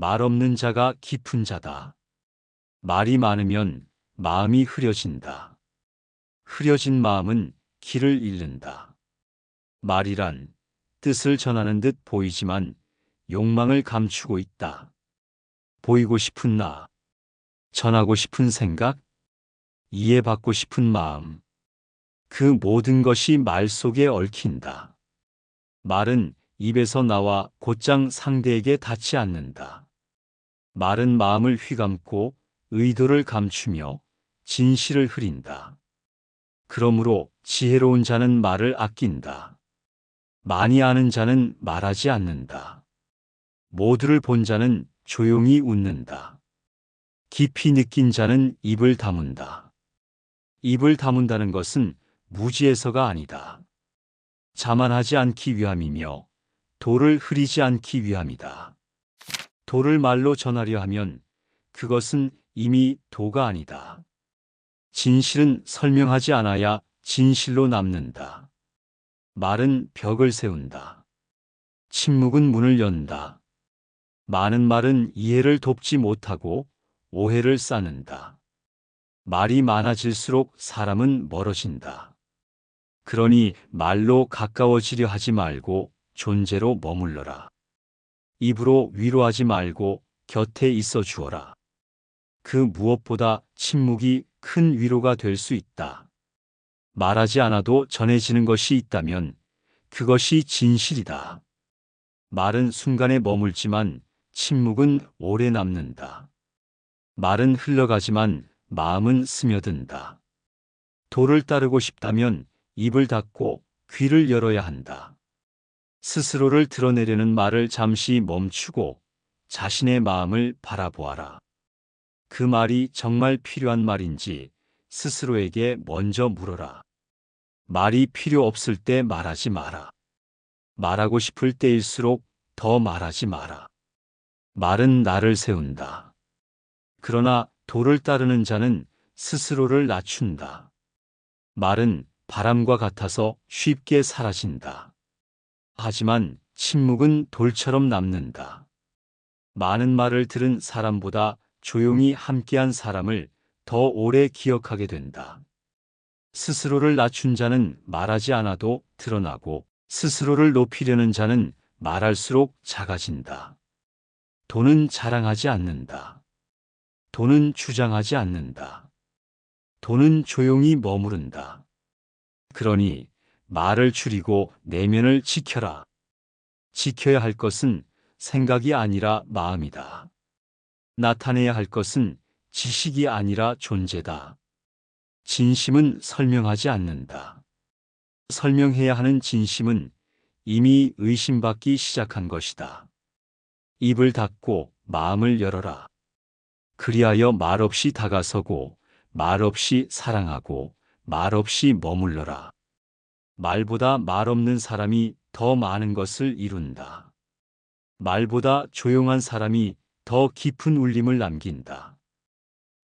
말 없는 자가 깊은 자다. 말이 많으면 마음이 흐려진다. 흐려진 마음은 길을 잃는다. 말이란 뜻을 전하는 듯 보이지만 욕망을 감추고 있다. 보이고 싶은 나, 전하고 싶은 생각, 이해받고 싶은 마음. 그 모든 것이 말 속에 얽힌다. 말은 입에서 나와 곧장 상대에게 닿지 않는다. 말은 마음을 휘감고 의도를 감추며 진실을 흐린다. 그러므로 지혜로운 자는 말을 아낀다. 많이 아는 자는 말하지 않는다. 모두를 본 자는 조용히 웃는다. 깊이 느낀 자는 입을 다문다. 입을 다문다는 것은 무지해서가 아니다. 자만하지 않기 위함이며 도를 흐리지 않기 위함이다. 도를 말로 전하려 하면 그것은 이미 도가 아니다. 진실은 설명하지 않아야 진실로 남는다. 말은 벽을 세운다. 침묵은 문을 연다. 많은 말은 이해를 돕지 못하고 오해를 쌓는다. 말이 많아질수록 사람은 멀어진다. 그러니 말로 가까워지려 하지 말고 존재로 머물러라. 입으로 위로하지 말고 곁에 있어 주어라. 그 무엇보다 침묵이 큰 위로가 될 수 있다. 말하지 않아도 전해지는 것이 있다면 그것이 진실이다. 말은 순간에 머물지만 침묵은 오래 남는다. 말은 흘러가지만 마음은 스며든다. 도를 따르고 싶다면 입을 닫고 귀를 열어야 한다. 스스로를 드러내려는 말을 잠시 멈추고 자신의 마음을 바라보아라. 그 말이 정말 필요한 말인지 스스로에게 먼저 물어라. 말이 필요 없을 때 말하지 마라. 말하고 싶을 때일수록 더 말하지 마라. 말은 나를 세운다. 그러나 도를 따르는 자는 스스로를 낮춘다. 말은 바람과 같아서 쉽게 사라진다. 하지만 침묵은 돌처럼 남는다. 많은 말을 들은 사람보다 조용히 함께한 사람을 더 오래 기억하게 된다. 스스로를 낮춘 자는 말하지 않아도 드러나고 스스로를 높이려는 자는 말할수록 작아진다. 도는 자랑하지 않는다. 도는 주장하지 않는다. 도는 조용히 머무른다. 그러니 말을 줄이고 내면을 지켜라. 지켜야 할 것은 생각이 아니라 마음이다. 나타내야 할 것은 지식이 아니라 존재다. 진심은 설명하지 않는다. 설명해야 하는 진심은 이미 의심받기 시작한 것이다. 입을 닫고 마음을 열어라. 그리하여 말없이 다가서고 말없이 사랑하고 말없이 머물러라. 말보다 말 없는 사람이 더 많은 것을 이룬다. 말보다 조용한 사람이 더 깊은 울림을 남긴다.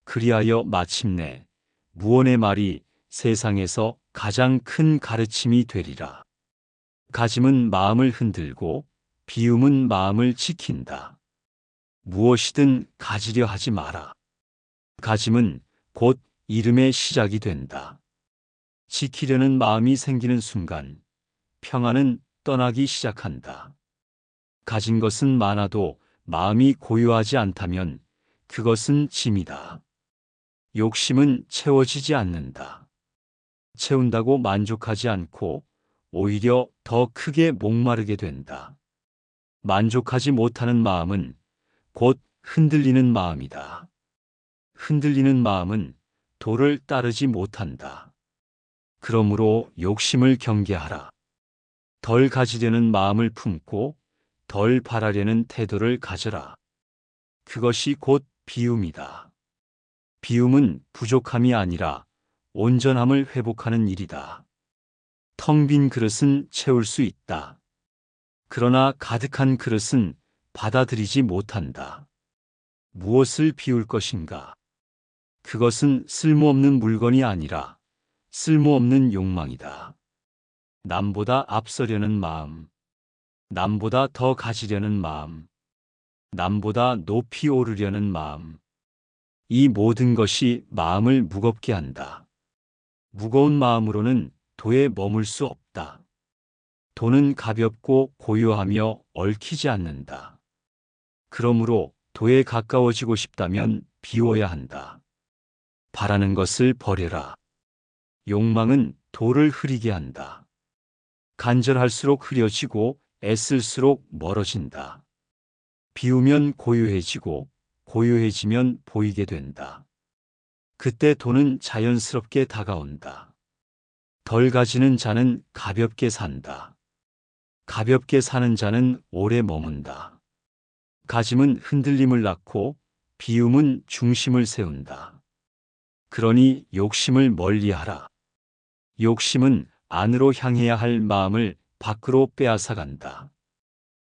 그리하여 마침내 무언의 말이 세상에서 가장 큰 가르침이 되리라. 가짐은 마음을 흔들고 비움은 마음을 지킨다. 무엇이든 가지려 하지 마라. 가짐은 곧 잃음의 시작이 된다. 지키려는 마음이 생기는 순간 평안은 떠나기 시작한다. 가진 것은 많아도 마음이 고요하지 않다면 그것은 짐이다. 욕심은 채워지지 않는다. 채운다고 만족하지 않고 오히려 더 크게 목마르게 된다. 만족하지 못하는 마음은 곧 흔들리는 마음이다. 흔들리는 마음은 도를 따르지 못한다. 그러므로 욕심을 경계하라. 덜 가지려는 마음을 품고 덜 바라려는 태도를 가져라. 그것이 곧 비움이다. 비움은 부족함이 아니라 온전함을 회복하는 일이다. 텅 빈 그릇은 채울 수 있다. 그러나 가득한 그릇은 받아들이지 못한다. 무엇을 비울 것인가? 그것은 쓸모없는 물건이 아니라 쓸모없는 욕망이다. 남보다 앞서려는 마음, 남보다 더 가지려는 마음, 남보다 높이 오르려는 마음. 이 모든 것이 마음을 무겁게 한다. 무거운 마음으로는 도에 머물 수 없다. 도는 가볍고 고요하며 얽히지 않는다. 그러므로 도에 가까워지고 싶다면 비워야 한다. 바라는 것을 버려라. 욕망은 도를 흐리게 한다. 간절할수록 흐려지고 애쓸수록 멀어진다. 비우면 고요해지고 고요해지면 보이게 된다. 그때 도는 자연스럽게 다가온다. 덜 가지는 자는 가볍게 산다. 가볍게 사는 자는 오래 머문다. 가짐은 흔들림을 낳고 비움은 중심을 세운다. 그러니 욕심을 멀리하라. 욕심은 안으로 향해야 할 마음을 밖으로 빼앗아간다.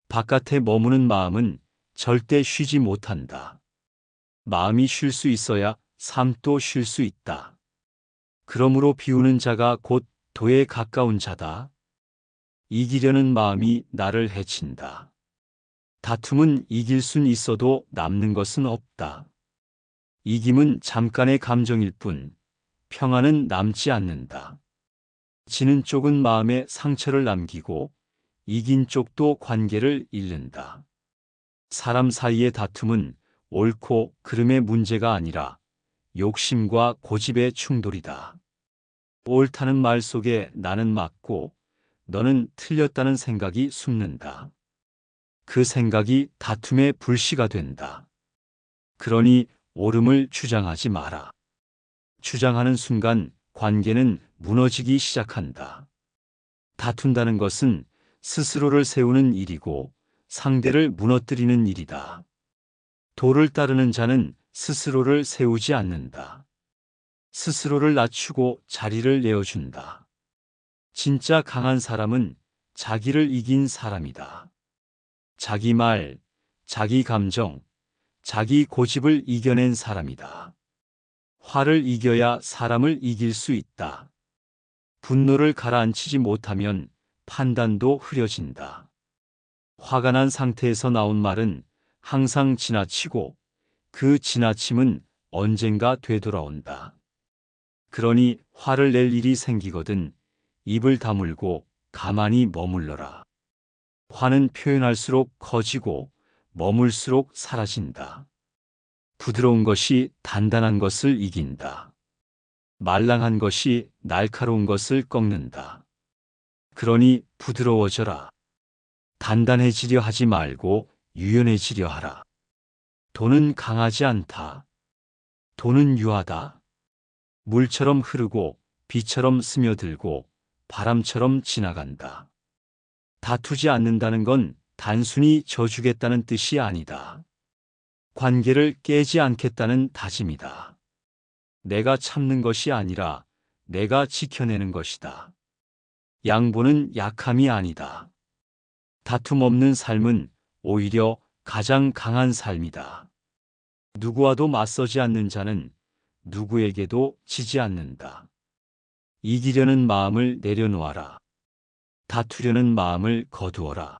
바깥에 머무는 마음은 절대 쉬지 못한다. 마음이 쉴 수 있어야 삶도 쉴 수 있다. 그러므로 비우는 자가 곧 도에 가까운 자다. 이기려는 마음이 나를 해친다. 다툼은 이길 순 있어도 남는 것은 없다. 이김은 잠깐의 감정일 뿐, 평안은 남지 않는다. 지는 쪽은 마음에 상처를 남기고, 이긴 쪽도 관계를 잃는다. 사람 사이의 다툼은 옳고 그름의 문제가 아니라 욕심과 고집의 충돌이다. 옳다는 말 속에 나는 맞고 너는 틀렸다는 생각이 숨는다. 그 생각이 다툼의 불씨가 된다. 그러니 옳음을 주장하지 마라. 주장하는 순간 관계는 무너지기 시작한다. 다툰다는 것은 스스로를 세우는 일이고 상대를 무너뜨리는 일이다. 도를 따르는 자는 스스로를 세우지 않는다. 스스로를 낮추고 자리를 내어준다. 진짜 강한 사람은 자기를 이긴 사람이다. 자기 말, 자기 감정, 자기 고집을 이겨낸 사람이다. 화를 이겨야 사람을 이길 수 있다. 분노를 가라앉히지 못하면 판단도 흐려진다. 화가 난 상태에서 나온 말은 항상 지나치고 그 지나침은 언젠가 되돌아온다. 그러니 화를 낼 일이 생기거든 입을 다물고 가만히 머물러라. 화는 표현할수록 커지고 머물수록 사라진다. 부드러운 것이 단단한 것을 이긴다. 말랑한 것이 날카로운 것을 꺾는다. 그러니 부드러워져라. 단단해지려 하지 말고 유연해지려 하라. 도는 강하지 않다. 도는 유하다. 물처럼 흐르고 비처럼 스며들고 바람처럼 지나간다. 다투지 않는다는 건 단순히 져주겠다는 뜻이 아니다. 관계를 깨지 않겠다는 다짐이다. 내가 참는 것이 아니라 내가 지켜내는 것이다. 양보는 약함이 아니다. 다툼 없는 삶은 오히려 가장 강한 삶이다. 누구와도 맞서지 않는 자는 누구에게도 지지 않는다. 이기려는 마음을 내려놓아라. 다투려는 마음을 거두어라.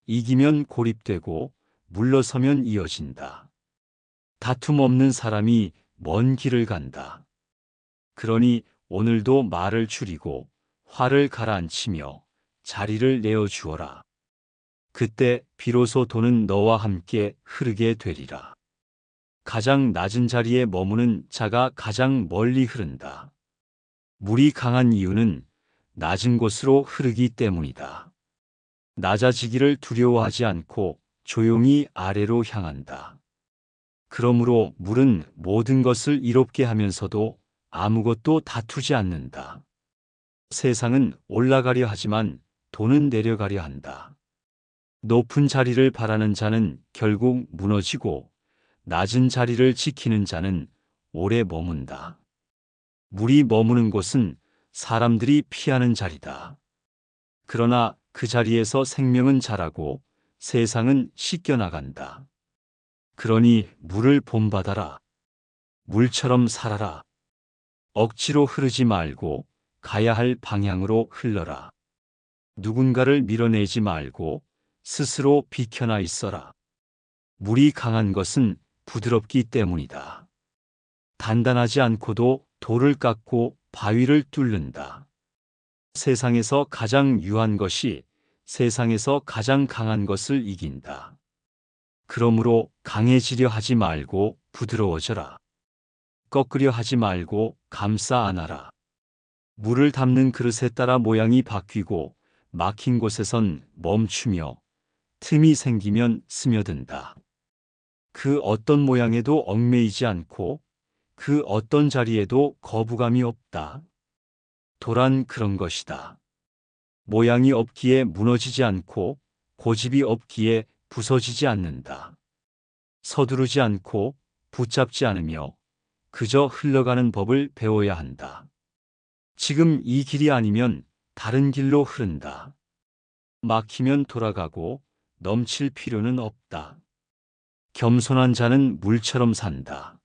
이기면 고립되고 물러서면 이어진다. 다툼 없는 사람이 먼 길을 간다. 그러니 오늘도 말을 줄이고 화를 가라앉히며 자리를 내어주어라. 그때 비로소 도는 너와 함께 흐르게 되리라. 가장 낮은 자리에 머무는 자가 가장 멀리 흐른다. 물이 강한 이유는 낮은 곳으로 흐르기 때문이다. 낮아지기를 두려워하지 않고 조용히 아래로 향한다. 그러므로 물은 모든 것을 이롭게 하면서도 아무것도 다투지 않는다. 세상은 올라가려 하지만 도는 내려가려 한다. 높은 자리를 바라는 자는 결국 무너지고 낮은 자리를 지키는 자는 오래 머문다. 물이 머무는 곳은 사람들이 피하는 자리다. 그러나 그 자리에서 생명은 자라고 세상은 씻겨나간다. 그러니 물을 본받아라. 물처럼 살아라. 억지로 흐르지 말고 가야 할 방향으로 흘러라. 누군가를 밀어내지 말고 스스로 비켜나 있어라. 물이 강한 것은 부드럽기 때문이다. 단단하지 않고도 돌을 깎고 바위를 뚫는다. 세상에서 가장 유한 것이 세상에서 가장 강한 것을 이긴다. 그러므로 강해지려 하지 말고 부드러워져라. 꺾으려 하지 말고 감싸 안아라. 물을 담는 그릇에 따라 모양이 바뀌고 막힌 곳에선 멈추며 틈이 생기면 스며든다. 그 어떤 모양에도 얽매이지 않고 그 어떤 자리에도 거부감이 없다. 도란 그런 것이다. 모양이 없기에 무너지지 않고 고집이 없기에 부서지지 않는다. 서두르지 않고 붙잡지 않으며 그저 흘러가는 법을 배워야 한다. 지금 이 길이 아니면 다른 길로 흐른다. 막히면 돌아가고 넘칠 필요는 없다. 겸손한 자는 물처럼 산다.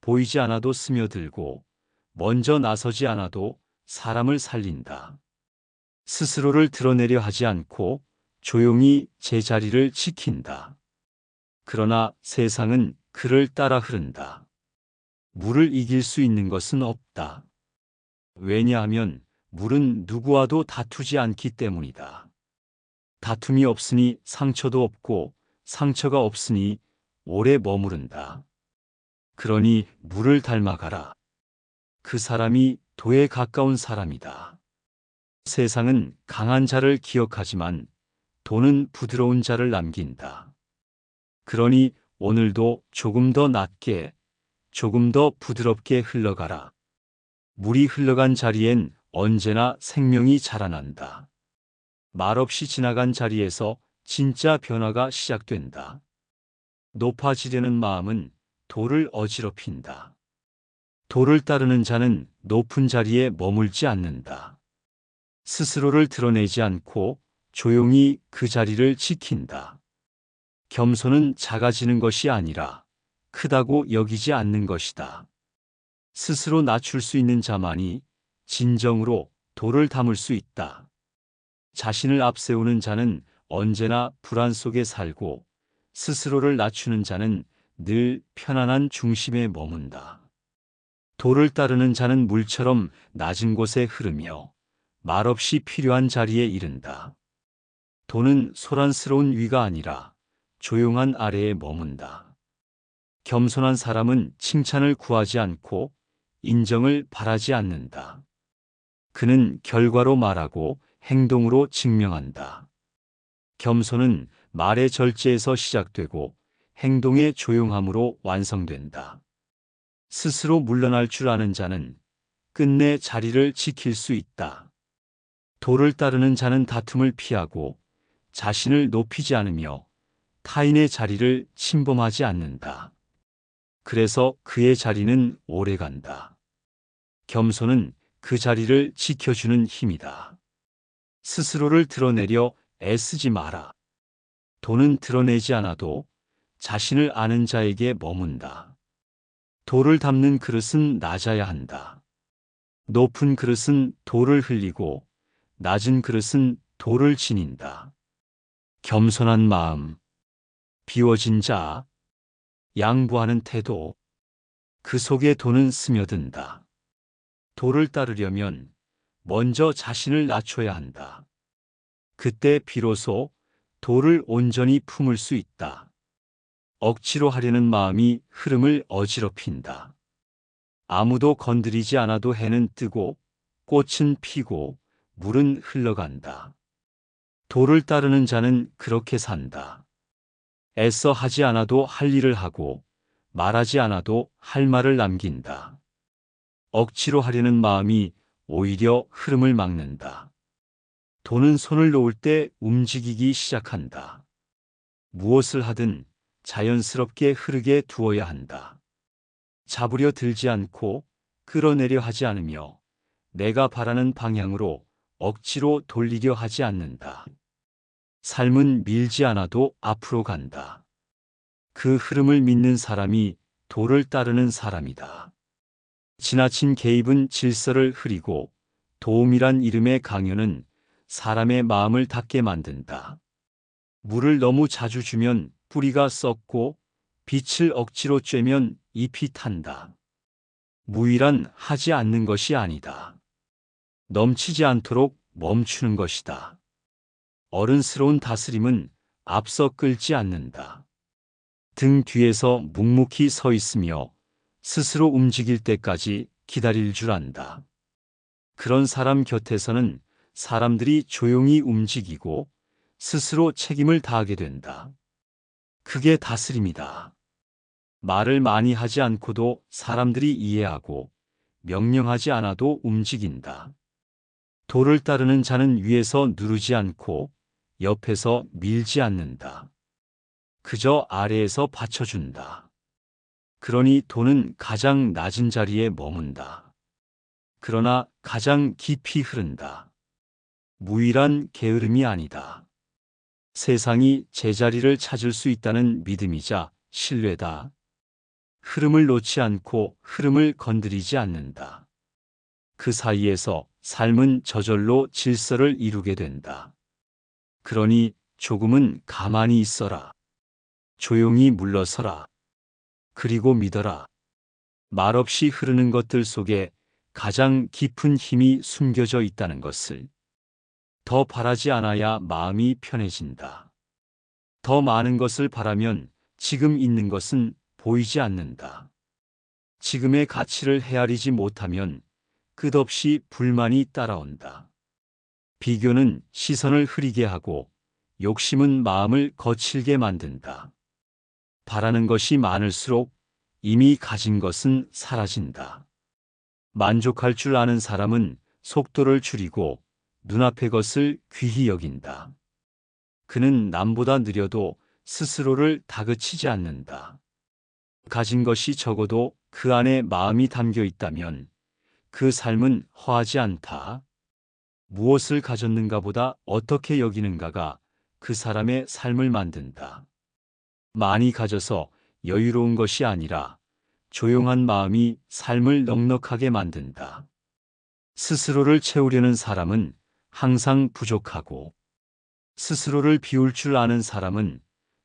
보이지 않아도 스며들고 먼저 나서지 않아도 사람을 살린다. 스스로를 드러내려 하지 않고 조용히 제자리를 지킨다. 그러나 세상은 그를 따라 흐른다. 물을 이길 수 있는 것은 없다. 왜냐하면 물은 누구와도 다투지 않기 때문이다. 다툼이 없으니 상처도 없고 상처가 없으니 오래 머무른다. 그러니 물을 닮아가라. 그 사람이 도에 가까운 사람이다. 세상은 강한 자를 기억하지만 도는 부드러운 자를 남긴다. 그러니 오늘도 조금 더 낮게, 조금 더 부드럽게 흘러가라. 물이 흘러간 자리엔 언제나 생명이 자라난다. 말없이 지나간 자리에서 진짜 변화가 시작된다. 높아지려는 마음은 도를 어지럽힌다. 도를 따르는 자는 높은 자리에 머물지 않는다. 스스로를 드러내지 않고 조용히 그 자리를 지킨다. 겸손은 작아지는 것이 아니라 크다고 여기지 않는 것이다. 스스로 낮출 수 있는 자만이 진정으로 도를 담을 수 있다. 자신을 앞세우는 자는 언제나 불안 속에 살고 스스로를 낮추는 자는 늘 편안한 중심에 머문다. 도를 따르는 자는 물처럼 낮은 곳에 흐르며 말없이 필요한 자리에 이른다. 도는 소란스러운 위가 아니라 조용한 아래에 머문다. 겸손한 사람은 칭찬을 구하지 않고 인정을 바라지 않는다. 그는 결과로 말하고 행동으로 증명한다. 겸손은 말의 절제에서 시작되고 행동의 조용함으로 완성된다. 스스로 물러날 줄 아는 자는 끝내 자리를 지킬 수 있다. 도를 따르는 자는 다툼을 피하고 자신을 높이지 않으며 타인의 자리를 침범하지 않는다. 그래서 그의 자리는 오래간다. 겸손은 그 자리를 지켜주는 힘이다. 스스로를 드러내려 애쓰지 마라. 도는 드러내지 않아도 자신을 아는 자에게 머문다. 도를 담는 그릇은 낮아야 한다. 높은 그릇은 도를 흘리고 낮은 그릇은 도를 지닌다. 겸손한 마음, 비워진 자, 양보하는 태도, 그 속에 도는 스며든다. 도를 따르려면 먼저 자신을 낮춰야 한다. 그때 비로소 도를 온전히 품을 수 있다. 억지로 하려는 마음이 흐름을 어지럽힌다. 아무도 건드리지 않아도 해는 뜨고 꽃은 피고 물은 흘러간다. 도를 따르는 자는 그렇게 산다. 애써 하지 않아도 할 일을 하고 말하지 않아도 할 말을 남긴다. 억지로 하려는 마음이 오히려 흐름을 막는다. 도는 손을 놓을 때 움직이기 시작한다. 무엇을 하든 자연스럽게 흐르게 두어야 한다. 잡으려 들지 않고 끌어내려 하지 않으며 내가 바라는 방향으로 억지로 돌리려 하지 않는다. 삶은 밀지 않아도 앞으로 간다. 그 흐름을 믿는 사람이 도를 따르는 사람이다. 지나친 개입은 질서를 흐리고 도움이란 이름의 강요는 사람의 마음을 닫게 만든다. 물을 너무 자주 주면 뿌리가 썩고 빛을 억지로 쬐면 잎이 탄다. 무의란 하지 않는 것이 아니다. 넘치지 않도록 멈추는 것이다. 어른스러운 다스림은 앞서 끌지 않는다. 등 뒤에서 묵묵히 서 있으며 스스로 움직일 때까지 기다릴 줄 안다. 그런 사람 곁에서는 사람들이 조용히 움직이고 스스로 책임을 다하게 된다. 그게 다스림이다. 말을 많이 하지 않고도 사람들이 이해하고 명령하지 않아도 움직인다. 도를 따르는 자는 위에서 누르지 않고 옆에서 밀지 않는다. 그저 아래에서 받쳐준다. 그러니 도는 가장 낮은 자리에 머문다. 그러나 가장 깊이 흐른다. 무의란 게으름이 아니다. 세상이 제자리를 찾을 수 있다는 믿음이자 신뢰다. 흐름을 놓지 않고 흐름을 건드리지 않는다. 그 사이에서 삶은 저절로 질서를 이루게 된다. 그러니 조금은 가만히 있어라. 조용히 물러서라. 그리고 믿어라. 말없이 흐르는 것들 속에 가장 깊은 힘이 숨겨져 있다는 것을. 더 바라지 않아야 마음이 편해진다. 더 많은 것을 바라면 지금 있는 것은 보이지 않는다. 지금의 가치를 헤아리지 못하면 끝없이 불만이 따라온다. 비교는 시선을 흐리게 하고 욕심은 마음을 거칠게 만든다. 바라는 것이 많을수록 이미 가진 것은 사라진다. 만족할 줄 아는 사람은 속도를 줄이고 눈앞의 것을 귀히 여긴다. 그는 남보다 느려도 스스로를 다그치지 않는다. 가진 것이 적어도 그 안에 마음이 담겨 있다면 그 삶은 허하지 않다. 무엇을 가졌는가 보다 어떻게 여기는가가 그 사람의 삶을 만든다. 많이 가져서 여유로운 것이 아니라 조용한 마음이 삶을 넉넉하게 만든다. 스스로를 채우려는 사람은 항상 부족하고 스스로를 비울 줄 아는 사람은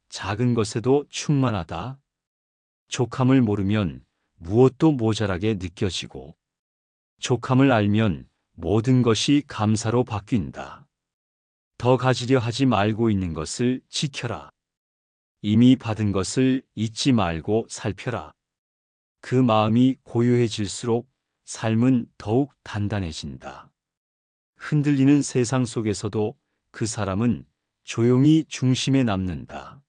작은 것에도 충만하다. 족함을 모르면 무엇도 모자라게 느껴지고 족함을 알면 모든 것이 감사로 바뀐다. 더 가지려 하지 말고 있는 것을 지켜라. 이미 받은 것을 잊지 말고 살펴라. 그 마음이 고요해질수록 삶은 더욱 단단해진다. 흔들리는 세상 속에서도 그 사람은 조용히 중심에 남는다.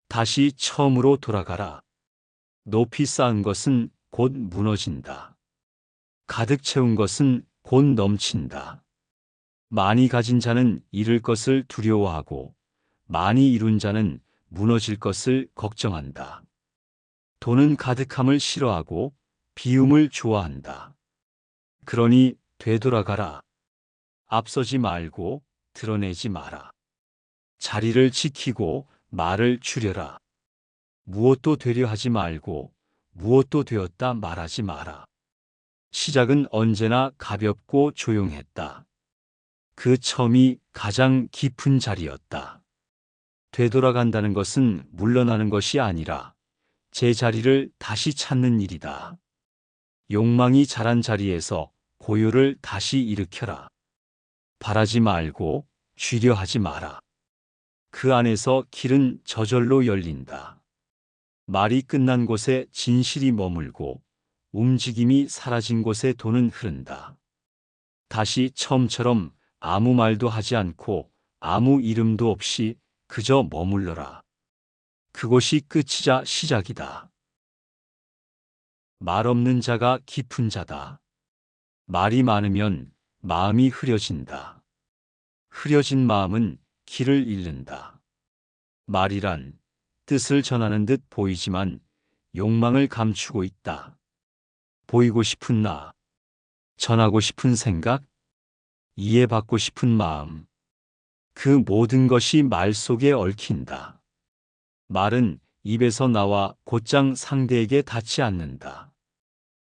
다시 처음으로 돌아가라. 높이 쌓은 것은 곧 무너진다. 가득 채운 것은 곧 넘친다. 많이 가진 자는 잃을 것을 두려워하고 많이 이룬 자는 무너질 것을 걱정한다. 돈은 가득함을 싫어하고 비움을 좋아한다. 그러니 되돌아가라. 앞서지 말고 드러내지 마라. 자리를 지키고 말을 줄여라. 무엇도 되려 하지 말고 무엇도 되었다 말하지 마라. 시작은 언제나 가볍고 조용했다. 그 처음이 가장 깊은 자리였다. 되돌아간다는 것은 물러나는 것이 아니라 제자리를 다시 찾는 일이다. 욕망이 자란 자리에서 고요를 다시 일으켜라. 바라지 말고 쥐려 하지 마라. 그 안에서 길은 저절로 열린다. 말이 끝난 곳에 진실이 머물고 움직임이 사라진 곳에 돈은 흐른다. 다시 처음처럼 아무 말도 하지 않고 아무 이름도 없이 그저 머물러라. 그곳이 끝이자 시작이다. 말 없는 자가 깊은 자다. 말이 많으면 마음이 흐려진다. 흐려진 마음은 길을 잃는다. 말이란 뜻을 전하는 듯 보이지만 욕망을 감추고 있다. 보이고 싶은 나, 전하고 싶은 생각, 이해받고 싶은 마음, 그 모든 것이 말 속에 얽힌다. 말은 입에서 나와 곧장 상대에게 닿지 않는다.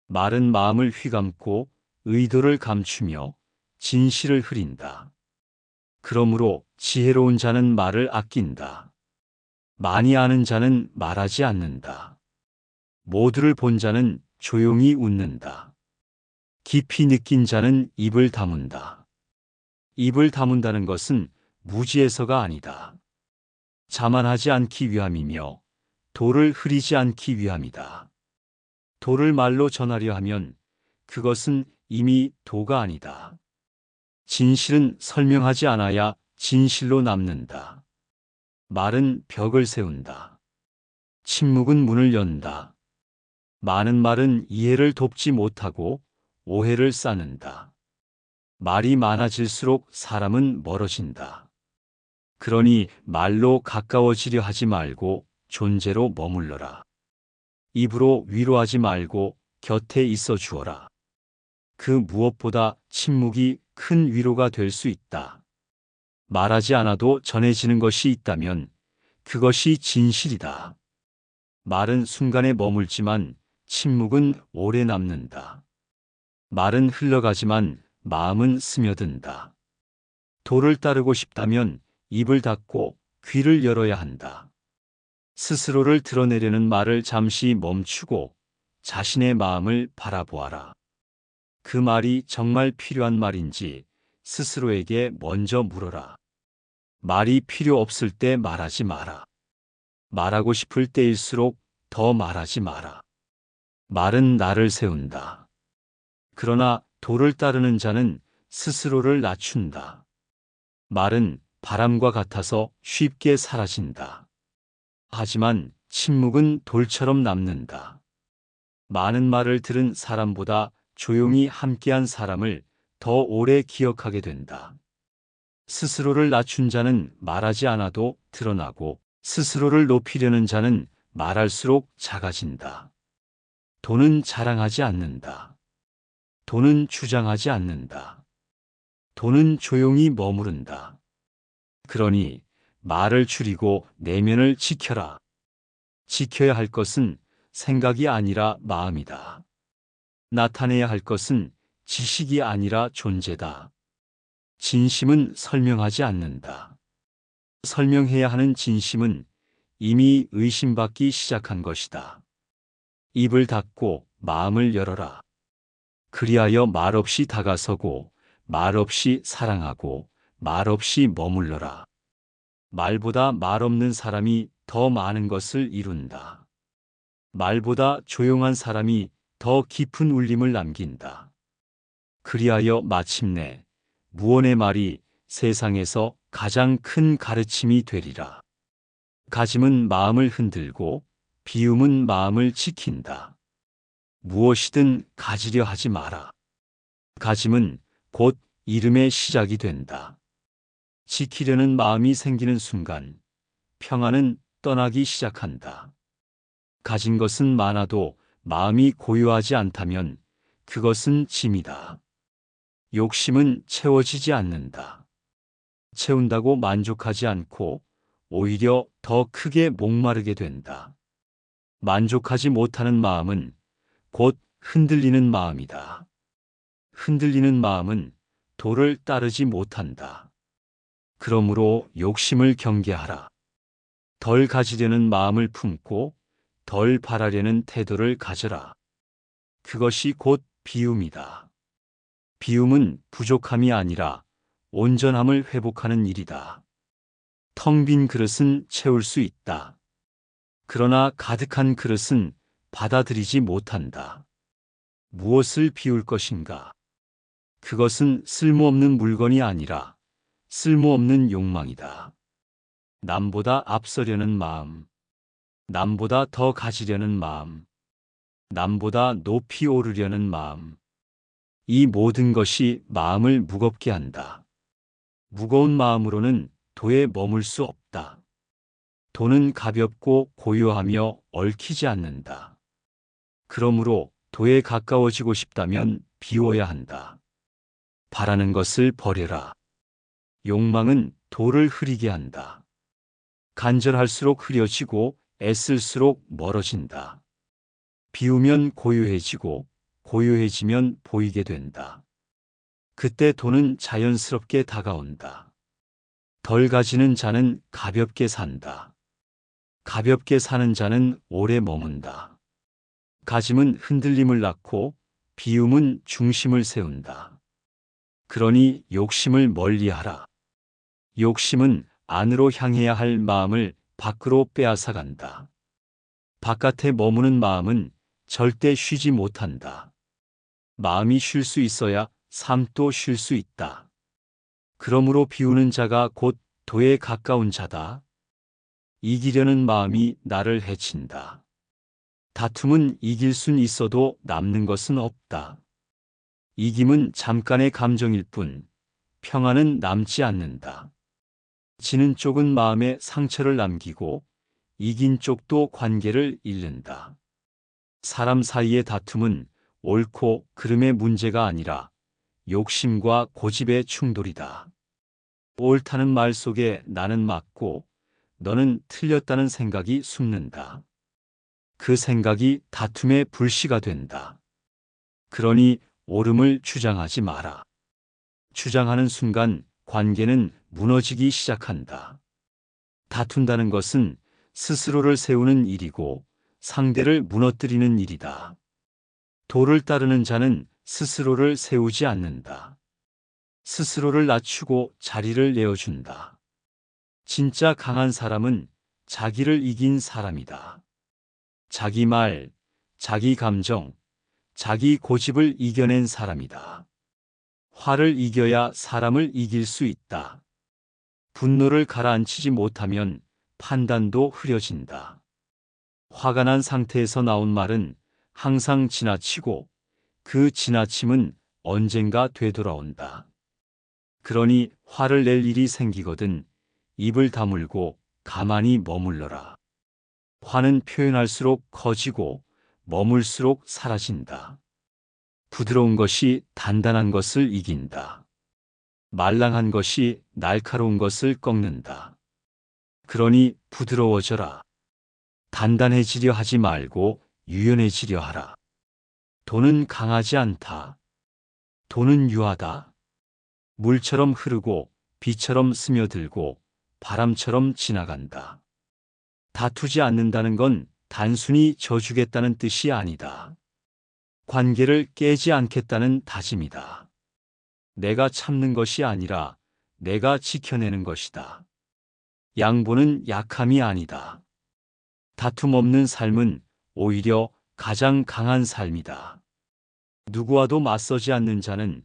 말은 마음을 휘감고 의도를 감추며 진실을 흐린다. 그러므로 지혜로운 자는 말을 아낀다. 많이 아는 자는 말하지 않는다. 모두를 본 자는 조용히 웃는다. 깊이 느낀 자는 입을 다문다. 입을 다문다는 것은 무지해서가 아니다. 자만하지 않기 위함이며 도를 흐리지 않기 위함이다. 도를 말로 전하려 하면 그것은 이미 도가 아니다. 진실은 설명하지 않아야 진실로 남는다. 말은 벽을 세운다. 침묵은 문을 연다. 많은 말은 이해를 돕지 못하고 오해를 쌓는다. 말이 많아질수록 사람은 멀어진다. 그러니 말로 가까워지려 하지 말고 존재로 머물러라. 입으로 위로하지 말고 곁에 있어 주어라. 그 무엇보다 침묵이 큰 위로가 될 수 있다. 말하지 않아도 전해지는 것이 있다면 그것이 진실이다. 말은 순간에 머물지만 침묵은 오래 남는다. 말은 흘러가지만 마음은 스며든다. 도를 따르고 싶다면 입을 닫고 귀를 열어야 한다. 스스로를 드러내려는 말을 잠시 멈추고 자신의 마음을 바라보아라. 그 말이 정말 필요한 말인지 스스로에게 먼저 물어라. 말이 필요 없을 때 말하지 마라. 말하고 싶을 때일수록 더 말하지 마라. 말은 나를 세운다. 그러나 도를 따르는 자는 스스로를 낮춘다. 말은 바람과 같아서 쉽게 사라진다. 하지만 침묵은 돌처럼 남는다. 많은 말을 들은 사람보다 조용히 함께한 사람을 더 오래 기억하게 된다. 스스로를 낮춘 자는 말하지 않아도 드러나고 스스로를 높이려는 자는 말할수록 작아진다. 도는 자랑하지 않는다. 도는 주장하지 않는다. 도는 조용히 머무른다. 그러니 말을 줄이고 내면을 지켜라. 지켜야 할 것은 생각이 아니라 마음이다. 나타내야 할 것은 지식이 아니라 존재다. 진심은 설명하지 않는다. 설명해야 하는 진심은 이미 의심받기 시작한 것이다. 입을 닫고 마음을 열어라. 그리하여 말없이 다가서고 말없이 사랑하고 말없이 머물러라. 말보다 말 없는 사람이 더 많은 것을 이룬다. 말보다 조용한 사람이 더 깊은 울림을 남긴다. 그리하여 마침내 무언의 말이 세상에서 가장 큰 가르침이 되리라. 가짐은 마음을 흔들고 비움은 마음을 지킨다. 무엇이든 가지려 하지 마라. 가짐은 곧 이름의 시작이 된다. 지키려는 마음이 생기는 순간 평안은 떠나기 시작한다. 가진 것은 많아도 마음이 고요하지 않다면 그것은 짐이다. 욕심은 채워지지 않는다. 채운다고 만족하지 않고 오히려 더 크게 목마르게 된다. 만족하지 못하는 마음은 곧 흔들리는 마음이다. 흔들리는 마음은 도를 따르지 못한다. 그러므로 욕심을 경계하라. 덜 가지려는 마음을 품고 덜 바라려는 태도를 가져라. 그것이 곧 비움이다. 비움은 부족함이 아니라 온전함을 회복하는 일이다. 텅 빈 그릇은 채울 수 있다. 그러나 가득한 그릇은 받아들이지 못한다. 무엇을 비울 것인가? 그것은 쓸모없는 물건이 아니라 쓸모없는 욕망이다. 남보다 앞서려는 마음, 남보다 더 가지려는 마음, 남보다 높이 오르려는 마음. 이 모든 것이 마음을 무겁게 한다. 무거운 마음으로는 도에 머물 수 없다. 도는 가볍고 고요하며 얽히지 않는다. 그러므로 도에 가까워지고 싶다면 비워야 한다. 바라는 것을 버려라. 욕망은 도를 흐리게 한다. 간절할수록 흐려지고 애쓸수록 멀어진다. 비우면 고요해지고 고요해지면 보이게 된다. 그때 도는 자연스럽게 다가온다. 덜 가지는 자는 가볍게 산다. 가볍게 사는 자는 오래 머문다. 가짐은 흔들림을 낳고 비움은 중심을 세운다. 그러니 욕심을 멀리하라. 욕심은 안으로 향해야 할 마음을 밖으로 빼앗아 간다. 바깥에 머무는 마음은 절대 쉬지 못한다. 마음이 쉴 수 있어야 삶도 쉴 수 있다. 그러므로 비우는 자가 곧 도에 가까운 자다. 이기려는 마음이 나를 해친다. 다툼은 이길 순 있어도 남는 것은 없다. 이김은 잠깐의 감정일 뿐, 평안은 남지 않는다. 지는 쪽은 마음에 상처를 남기고 이긴 쪽도 관계를 잃는다. 사람 사이의 다툼은 옳고 그름의 문제가 아니라 욕심과 고집의 충돌이다. 옳다는 말 속에 나는 맞고 너는 틀렸다는 생각이 숨는다. 그 생각이 다툼의 불씨가 된다. 그러니 옳음을 주장하지 마라. 주장하는 순간 관계는 무너지기 시작한다. 다툰다는 것은 스스로를 세우는 일이고 상대를 무너뜨리는 일이다. 도를 따르는 자는 스스로를 세우지 않는다. 스스로를 낮추고 자리를 내어준다. 진짜 강한 사람은 자기를 이긴 사람이다. 자기 말, 자기 감정, 자기 고집을 이겨낸 사람이다. 화를 이겨야 사람을 이길 수 있다. 분노를 가라앉히지 못하면 판단도 흐려진다. 화가 난 상태에서 나온 말은 항상 지나치고 그 지나침은 언젠가 되돌아온다. 그러니 화를 낼 일이 생기거든 입을 다물고 가만히 머물러라. 화는 표현할수록 커지고 머물수록 사라진다. 부드러운 것이 단단한 것을 이긴다. 말랑한 것이 날카로운 것을 꺾는다. 그러니 부드러워져라. 단단해지려 하지 말고 유연해지려 하라. 도는 강하지 않다. 도는 유하다. 물처럼 흐르고 비처럼 스며들고 바람처럼 지나간다. 다투지 않는다는 건 단순히 져주겠다는 뜻이 아니다. 관계를 깨지 않겠다는 다짐이다. 내가 참는 것이 아니라 내가 지켜내는 것이다. 양보는 약함이 아니다. 다툼 없는 삶은 오히려 가장 강한 삶이다. 누구와도 맞서지 않는 자는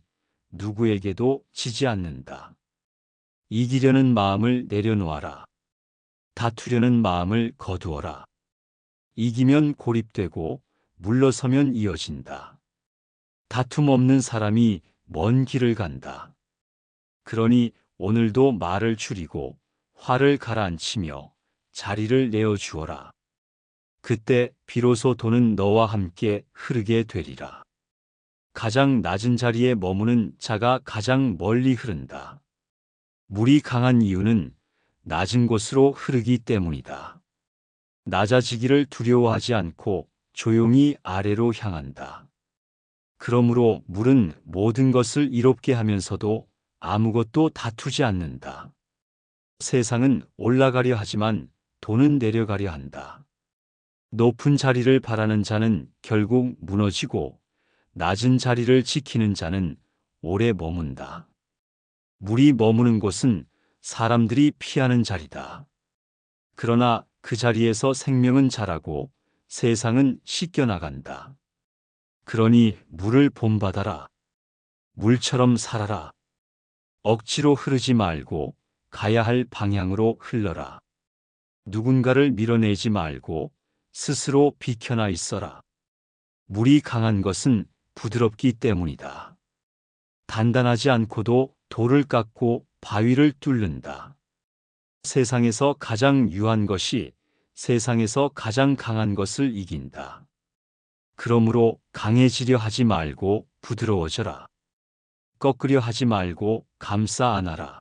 누구에게도 지지 않는다. 이기려는 마음을 내려놓아라. 다투려는 마음을 거두어라. 이기면 고립되고 물러서면 이어진다. 다툼 없는 사람이 먼 길을 간다. 그러니 오늘도 말을 줄이고 화를 가라앉히며 자리를 내어주어라. 그때 비로소 도는 너와 함께 흐르게 되리라. 가장 낮은 자리에 머무는 자가 가장 멀리 흐른다. 물이 강한 이유는 낮은 곳으로 흐르기 때문이다. 낮아지기를 두려워하지 않고 조용히 아래로 향한다. 그러므로 물은 모든 것을 이롭게 하면서도 아무것도 다투지 않는다. 세상은 올라가려 하지만 도는 내려가려 한다. 높은 자리를 바라는 자는 결국 무너지고 낮은 자리를 지키는 자는 오래 머문다. 물이 머무는 곳은 사람들이 피하는 자리다. 그러나 그 자리에서 생명은 자라고 세상은 씻겨나간다. 그러니 물을 본받아라. 물처럼 살아라. 억지로 흐르지 말고 가야 할 방향으로 흘러라. 누군가를 밀어내지 말고 스스로 비켜나 있어라. 물이 강한 것은 부드럽기 때문이다. 단단하지 않고도 돌을 깎고 바위를 뚫는다. 세상에서 가장 유한 것이 세상에서 가장 강한 것을 이긴다. 그러므로 강해지려 하지 말고 부드러워져라. 꺾으려 하지 말고 감싸 안아라.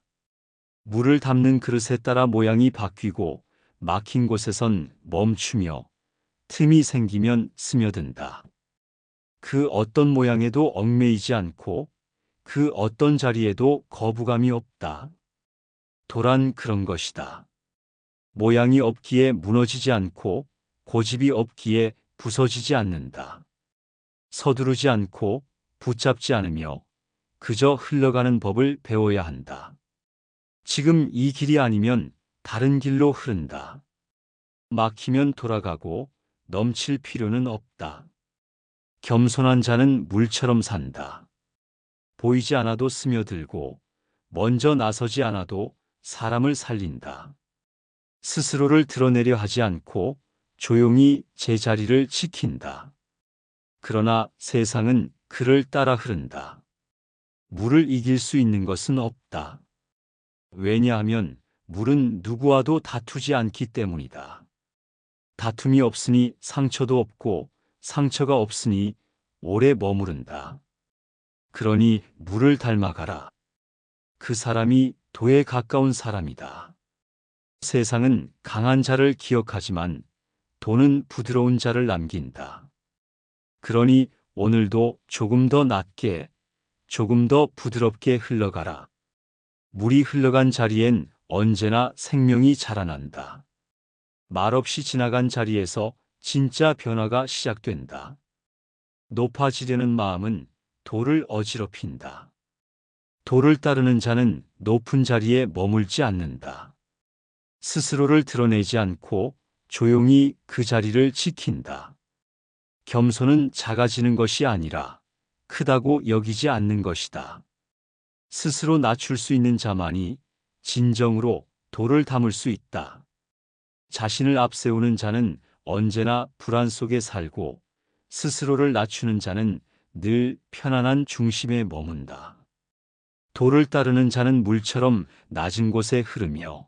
물을 담는 그릇에 따라 모양이 바뀌고 막힌 곳에선 멈추며 틈이 생기면 스며든다. 그 어떤 모양에도 얽매이지 않고 그 어떤 자리에도 거부감이 없다. 도란 그런 것이다. 모양이 없기에 무너지지 않고 고집이 없기에 부서지지 않는다. 서두르지 않고 붙잡지 않으며 그저 흘러가는 법을 배워야 한다. 지금 이 길이 아니면 다른 길로 흐른다. 막히면 돌아가고 넘칠 필요는 없다. 겸손한 자는 물처럼 산다. 보이지 않아도 스며들고 먼저 나서지 않아도 사람을 살린다. 스스로를 드러내려 하지 않고 조용히 제자리를 지킨다. 그러나 세상은 그를 따라 흐른다. 물을 이길 수 있는 것은 없다. 왜냐하면 물은 누구와도 다투지 않기 때문이다. 다툼이 없으니 상처도 없고 상처가 없으니 오래 머무른다. 그러니 물을 닮아가라. 그 사람이 도에 가까운 사람이다. 세상은 강한 자를 기억하지만 도는 부드러운 자를 남긴다. 그러니 오늘도 조금 더 낮게, 조금 더 부드럽게 흘러가라. 물이 흘러간 자리엔 언제나 생명이 자라난다. 말없이 지나간 자리에서 진짜 변화가 시작된다. 높아지려는 마음은 도를 어지럽힌다. 도를 따르는 자는 높은 자리에 머물지 않는다. 스스로를 드러내지 않고 조용히 그 자리를 지킨다. 겸손은 작아지는 것이 아니라 크다고 여기지 않는 것이다. 스스로 낮출 수 있는 자만이 진정으로 도를 담을 수 있다. 자신을 앞세우는 자는 언제나 불안 속에 살고 스스로를 낮추는 자는 늘 편안한 중심에 머문다. 도를 따르는 자는 물처럼 낮은 곳에 흐르며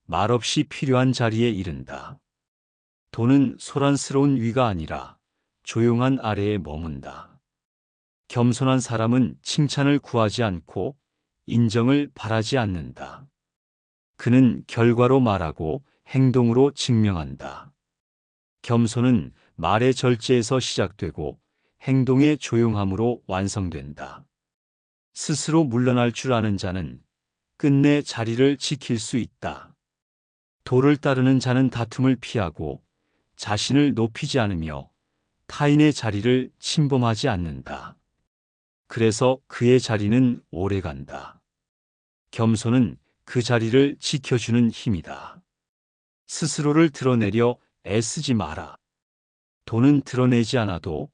말없이 필요한 자리에 이른다. 도는 소란스러운 위가 아니라 조용한 아래에 머문다. 겸손한 사람은 칭찬을 구하지 않고 인정을 바라지 않는다. 그는 결과로 말하고 행동으로 증명한다. 겸손은 말의 절제에서 시작되고 행동의 조용함으로 완성된다. 스스로 물러날 줄 아는 자는 끝내 자리를 지킬 수 있다. 도를 따르는 자는 다툼을 피하고 자신을 높이지 않으며 타인의 자리를 침범하지 않는다. 그래서 그의 자리는 오래간다. 겸손은 그 자리를 지켜주는 힘이다. 스스로를 드러내려 애쓰지 마라. 도는 드러내지 않아도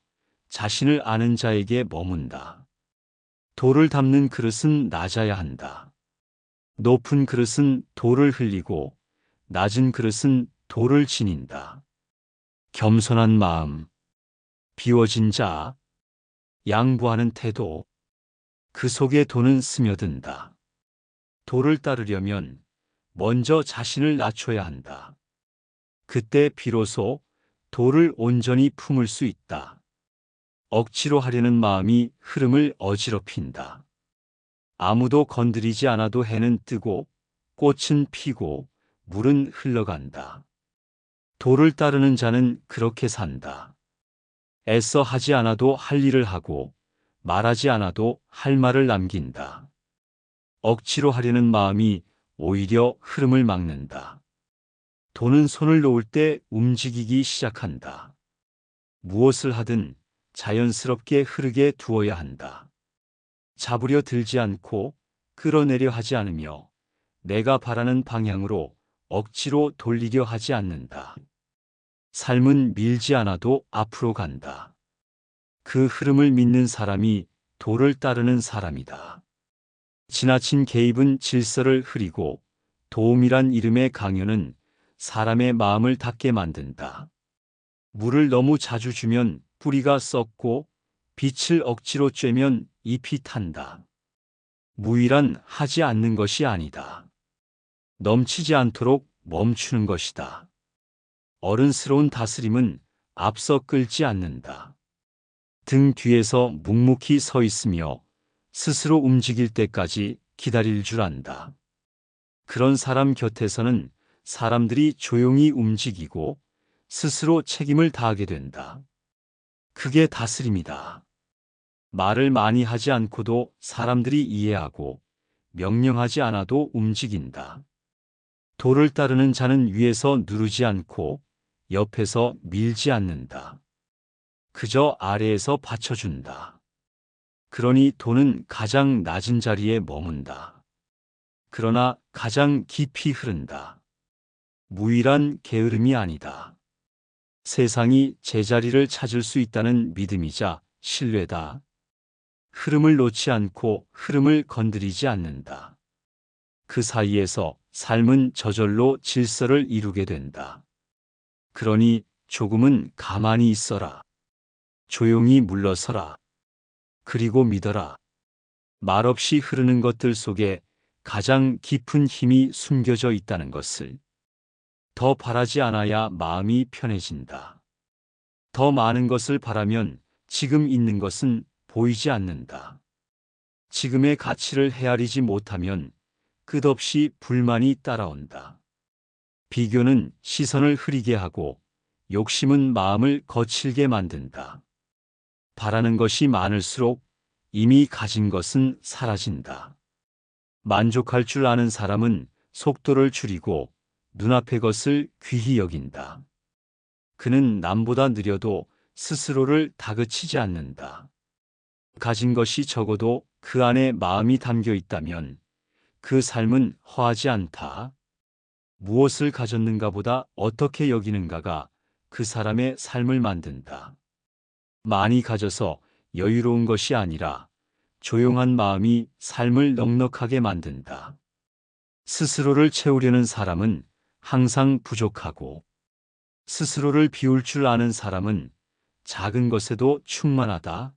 자신을 아는 자에게 머문다. 도를 담는 그릇은 낮아야 한다. 높은 그릇은 도를 흘리고 낮은 그릇은 도를 지닌다. 겸손한 마음, 비워진 자, 양보하는 태도, 그 속에 도는 스며든다. 도를 따르려면 먼저 자신을 낮춰야 한다. 그때 비로소 도를 온전히 품을 수 있다. 억지로 하려는 마음이 흐름을 어지럽힌다. 아무도 건드리지 않아도 해는 뜨고 꽃은 피고 물은 흘러간다. 도를 따르는 자는 그렇게 산다. 애써 하지 않아도 할 일을 하고 말하지 않아도 할 말을 남긴다. 억지로 하려는 마음이 오히려 흐름을 막는다. 도는 손을 놓을 때 움직이기 시작한다. 무엇을 하든 자연스럽게 흐르게 두어야 한다. 잡으려 들지 않고 끌어내려 하지 않으며 내가 바라는 방향으로 억지로 돌리려 하지 않는다. 삶은 밀지 않아도 앞으로 간다. 그 흐름을 믿는 사람이 도를 따르는 사람이다. 지나친 개입은 질서를 흐리고 도움이란 이름의 강요는 사람의 마음을 닫게 만든다. 물을 너무 자주 주면 뿌리가 썩고 빛을 억지로 쬐면 잎이 탄다. 무의란 하지 않는 것이 아니다. 넘치지 않도록 멈추는 것이다. 어른스러운 다스림은 앞서 끌지 않는다. 등 뒤에서 묵묵히 서 있으며 스스로 움직일 때까지 기다릴 줄 안다. 그런 사람 곁에서는 사람들이 조용히 움직이고 스스로 책임을 다하게 된다. 그게 다스림이다. 말을 많이 하지 않고도 사람들이 이해하고 명령하지 않아도 움직인다. 도를 따르는 자는 위에서 누르지 않고 옆에서 밀지 않는다. 그저 아래에서 받쳐준다. 그러니 도는 가장 낮은 자리에 머문다. 그러나 가장 깊이 흐른다. 무일한 게으름이 아니다. 세상이 제자리를 찾을 수 있다는 믿음이자 신뢰다. 흐름을 놓지 않고 흐름을 건드리지 않는다. 그 사이에서 삶은 저절로 질서를 이루게 된다. 그러니 조금은 가만히 있어라. 조용히 물러서라. 그리고 믿어라. 말없이 흐르는 것들 속에 가장 깊은 힘이 숨겨져 있다는 것을. 더 바라지 않아야 마음이 편해진다. 더 많은 것을 바라면 지금 있는 것은 보이지 않는다. 지금의 가치를 헤아리지 못하면 끝없이 불만이 따라온다. 비교는 시선을 흐리게 하고 욕심은 마음을 거칠게 만든다. 바라는 것이 많을수록 이미 가진 것은 사라진다. 만족할 줄 아는 사람은 속도를 줄이고 눈앞의 것을 귀히 여긴다. 그는 남보다 느려도 스스로를 다그치지 않는다. 가진 것이 적어도 그 안에 마음이 담겨 있다면 그 삶은 허하지 않다. 무엇을 가졌는가 보다 어떻게 여기는가가 그 사람의 삶을 만든다. 많이 가져서 여유로운 것이 아니라 조용한 마음이 삶을 넉넉하게 만든다. 스스로를 채우려는 사람은 항상 부족하고 스스로를 비울 줄 아는 사람은 작은 것에도 충만하다.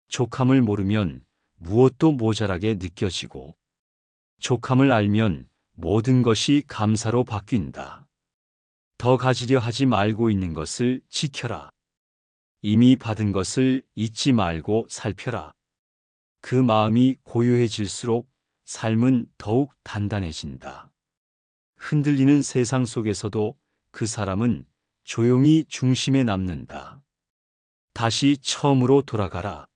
족함을 모르면 무엇도 모자라게 느껴지고 족함을 알면 모든 것이 감사로 바뀐다. 더 가지려 하지 말고 있는 것을 지켜라. 이미 받은 것을 잊지 말고 살펴라. 그 마음이 고요해질수록 삶은 더욱 단단해진다. 흔들리는 세상 속에서도 그 사람은 조용히 중심에 남는다. 다시 처음으로 돌아가라.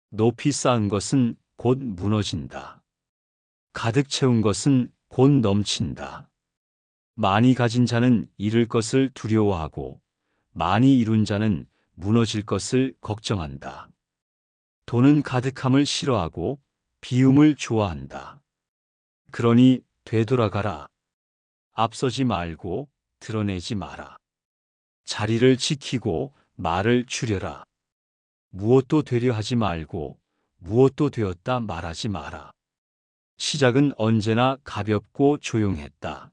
높이 쌓은 것은 곧 무너진다. 가득 채운 것은 곧 넘친다. 많이 가진 자는 잃을 것을 두려워하고 많이 이룬 자는 무너질 것을 걱정한다. 돈은 가득함을 싫어하고 비움을 좋아한다. 그러니 되돌아가라. 앞서지 말고 드러내지 마라. 자리를 지키고 말을 줄여라. 무엇도 되려 하지 말고 무엇도 되었다 말하지 마라. 시작은 언제나 가볍고 조용했다.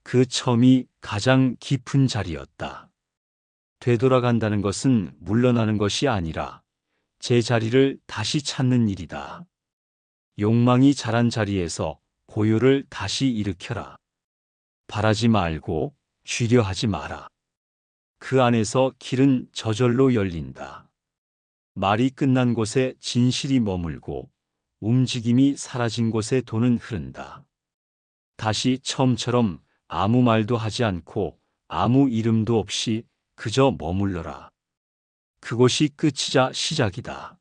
그 처음이 가장 깊은 자리였다. 되돌아간다는 것은 물러나는 것이 아니라 제 자리를 다시 찾는 일이다. 욕망이 자란 자리에서 고요를 다시 일으켜라. 바라지 말고 쥐려 하지 마라. 그 안에서 길은 저절로 열린다. 말이 끝난 곳에 진실이 머물고 움직임이 사라진 곳에 돈은 흐른다. 다시 처음처럼 아무 말도 하지 않고 아무 이름도 없이 그저 머물러라. 그곳이 끝이자 시작이다.